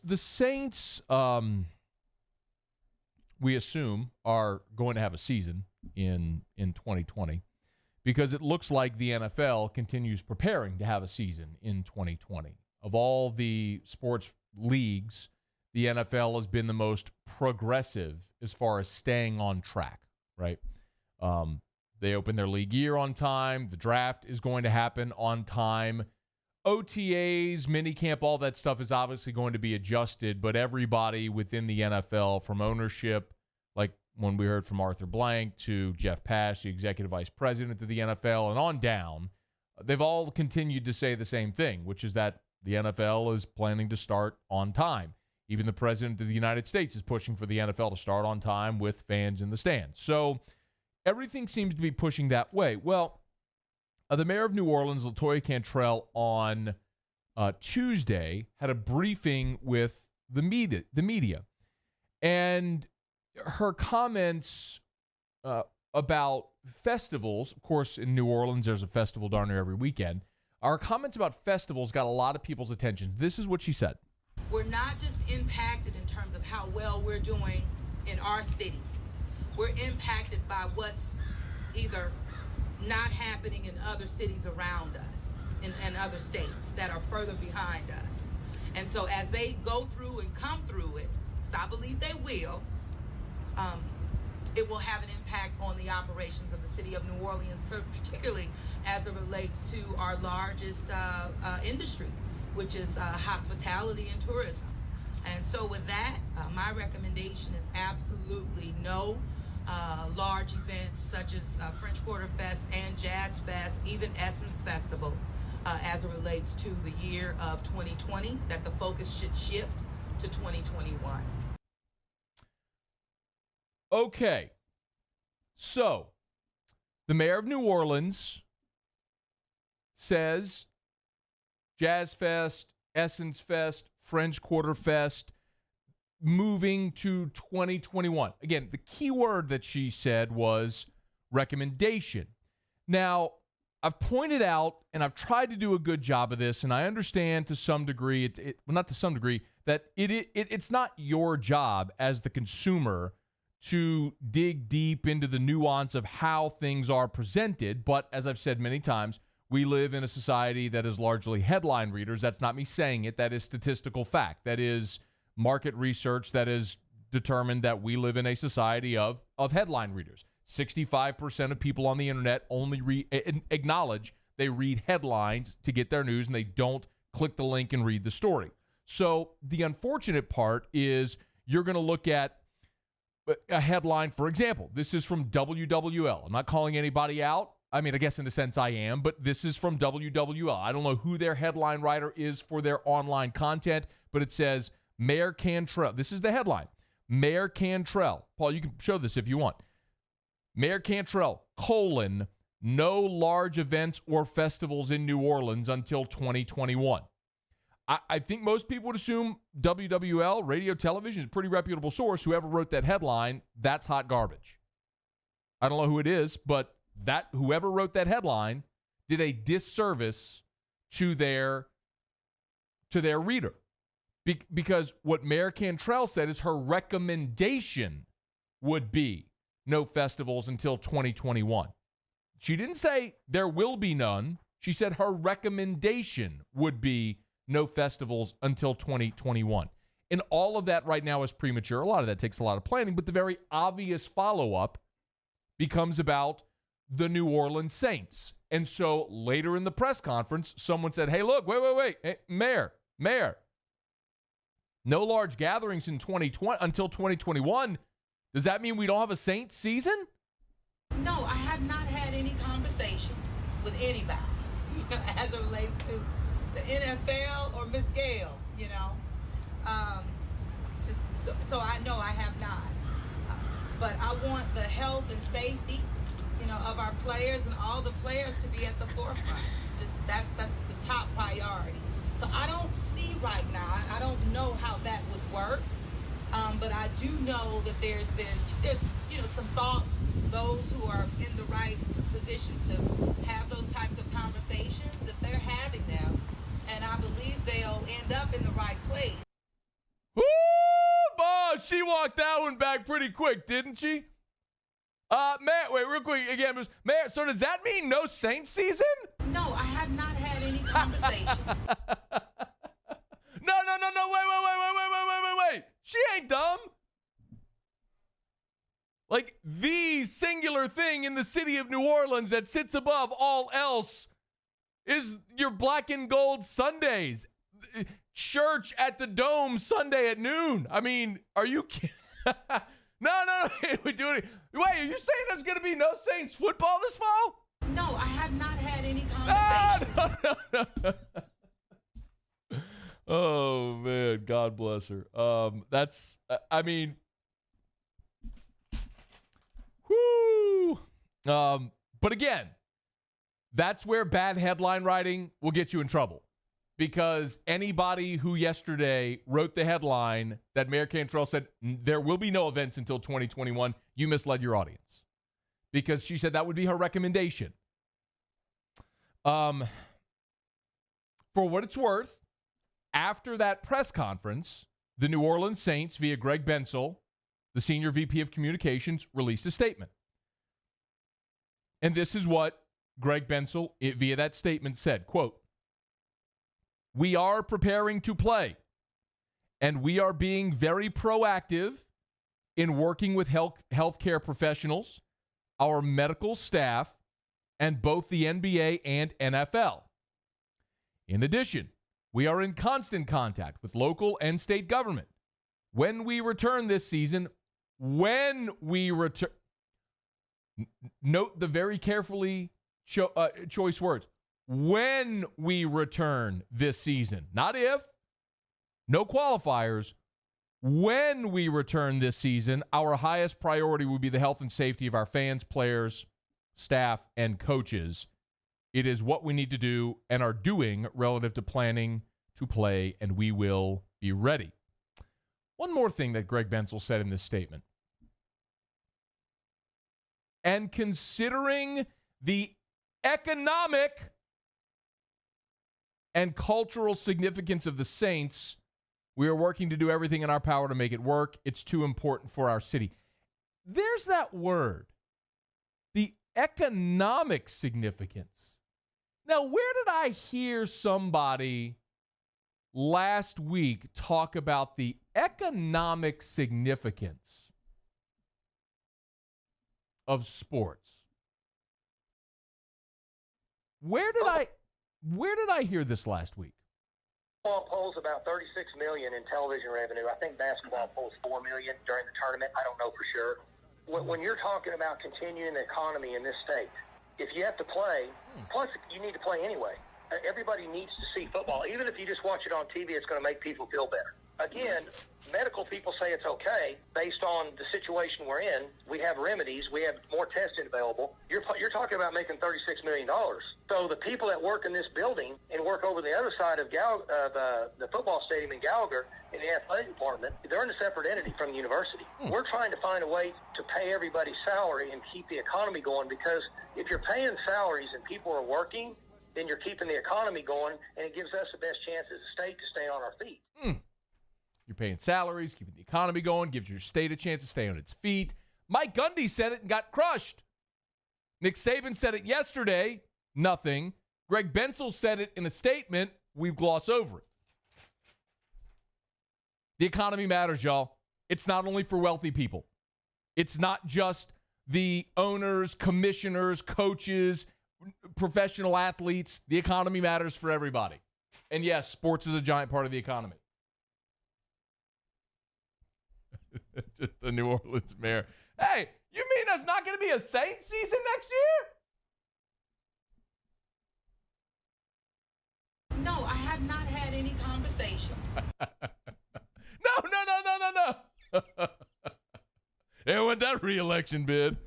the Saints, we assume, are going to have a season in 2020 because it looks like the NFL continues preparing to have a season in 2020. Of all the sports leagues, the NFL has been the most progressive as far as staying on track, right? They open their league year on time. The draft is going to happen on time. OTAs, minicamp, all that stuff is obviously going to be adjusted, but everybody within the NFL, from ownership, like when we heard from Arthur Blank, to Jeff Pash, the executive vice president of the NFL, and on down, they've all continued to say the same thing, which is that the NFL is planning to start on time. Even the president of the United States is pushing for the NFL to start on time with fans in the stands. So everything seems to be pushing that way. Well, the mayor of New Orleans, LaToya Cantrell, on Tuesday had a briefing with the media. And her comments about festivals, of course, in New Orleans, there's a festival darn near every weekend. Our comments about festivals got a lot of people's attention. This is what she said. We're not just impacted in terms of how well we're doing in our city. We're impacted by what's either not happening in other cities around us and other states that are further behind us. And so as they go through and come through it, so I believe they will, it will have an impact on the operations of the city of New Orleans, particularly as it relates to our largest industry, which is hospitality and tourism. And so with that, my recommendation is absolutely no large events such as French Quarter Fest and Jazz Fest, even Essence Festival, as it relates to the year of 2020, that the focus should shift to 2021. Okay. So, the mayor of New Orleans says Jazz Fest, Essence Fest, French Quarter Fest, moving to 2021. Again, the key word that she said was recommendation. Now, I've pointed out, and I've tried to do a good job of this, and I understand to some degree, well, not to some degree, that it's not your job as the consumer to dig deep into the nuance of how things are presented. But as I've said many times, we live in a society that is largely headline readers. That's not me saying it. That is statistical fact. That is market research that has determined that we live in a society of headline readers. 65% of people on the internet only acknowledge they read headlines to get their news, and they don't click the link and read the story. So the unfortunate part is you're going to look at a headline, for example. This is from WWL. I'm not calling anybody out. I mean, I guess in a sense I am, but this is from WWL. I don't know who their headline writer is for their online content, but it says, Mayor Cantrell. This is the headline. Mayor Cantrell. Paul, you can show this if you want. Mayor Cantrell, no large events or festivals in New Orleans until 2021. I think most people would assume WWL, radio television, is a pretty reputable source. Whoever wrote that headline, that's hot garbage. I don't know who it is, but that whoever wrote that headline did a disservice to their reader. Because what Mayor Cantrell said is her recommendation would be no festivals until 2021. She didn't say there will be none. She said her recommendation would be no festivals until 2021. And all of that right now is premature. A lot of that takes a lot of planning, but the very obvious follow-up becomes about the New Orleans Saints. And so later in the press conference, someone said, hey, look, wait. Hey, Mayor, no large gatherings in 2020 until 2021. Does that mean we don't have a Saints season? No, I have not had any conversations with anybody as it relates to the NFL or Miss Gail, just so I know I have not. But I want the health and safety, of our players and all the players to be at the forefront. That's the top priority. So I don't see right now, I don't know how that would work, but I do know that there's some thought, those who are in the right positions to have those types of conversations, that they're having them, and I believe they'll end up in the right place. pretty quick, didn't she? Mayor, wait, real quick again, Mayor. So does that mean no Saints season? No, I have not had any conversations. No. Wait. She ain't dumb. Like, the singular thing in the city of New Orleans that sits above all else is your black and gold Sundays. Church at the Dome Sunday at noon. I mean, are you kidding? No. We do it. Wait, are you saying there's going to be no Saints football this fall? No, I have not had any conversations. No. Oh, man. God bless her. That's, I mean, whoo. But again, that's where bad headline writing will get you in trouble. Because anybody who yesterday wrote the headline that Mayor Cantrell said there will be no events until 2021, you misled your audience. Because she said that would be her recommendation. For what it's worth, after that press conference, the New Orleans Saints, via Greg Bensel, the senior VP of communications, released a statement. And this is what Greg Bensel, via that statement, said, quote, "We are preparing to play, and we are being very proactive in working with healthcare professionals, our medical staff, and both the NBA and NFL. In addition, we are in constant contact with local and state government. When we return this season, note the very carefully choice words. When we return this season, not if, no qualifiers. When we return this season, our highest priority will be the health and safety of our fans, players, staff, and coaches. It is what we need to do and are doing relative to planning to play, and we will be ready." One more thing that Greg Bensel said in this statement. "And considering the economic and cultural significance of the Saints, we are working to do everything in our power to make it work. It's too important for our city." There's that word, the economic significance. Now, where did I hear somebody last week talk about the economic significance of sports? Where did I hear this last week? Football pulls about $36 million in television revenue. I think basketball pulls $4 million during the tournament. I don't know for sure. When you're talking about continuing the economy in this state, if you have to play, plus you need to play anyway. Everybody needs to see football. Even if you just watch it on TV, it's going to make people feel better. Again, medical people say it's okay based on the situation we're in. We have remedies. We have more testing available. You're talking about making $36 million. So the people that work in this building and work over the other side of the football stadium in Gallagher in the athletic department, they're in a separate entity from the university. We're trying to find a way to pay everybody's salary and keep the economy going, because if you're paying salaries and people are working, then you're keeping the economy going, and it gives us the best chance as a state to stay on our feet. You're paying salaries, keeping the economy going, gives your state a chance to stay on its feet. Mike Gundy said it and got crushed. Nick Saban said it yesterday, nothing. Greg Bensel said it in a statement, we gloss over it. The economy matters, y'all. It's not only for wealthy people. It's not just the owners, commissioners, coaches, professional athletes. The economy matters for everybody. And yes, sports is a giant part of the economy. The New Orleans mayor. Hey, you mean there's not going to be a Saints season next No, I have not had any conversations. No. There went that re-election bid.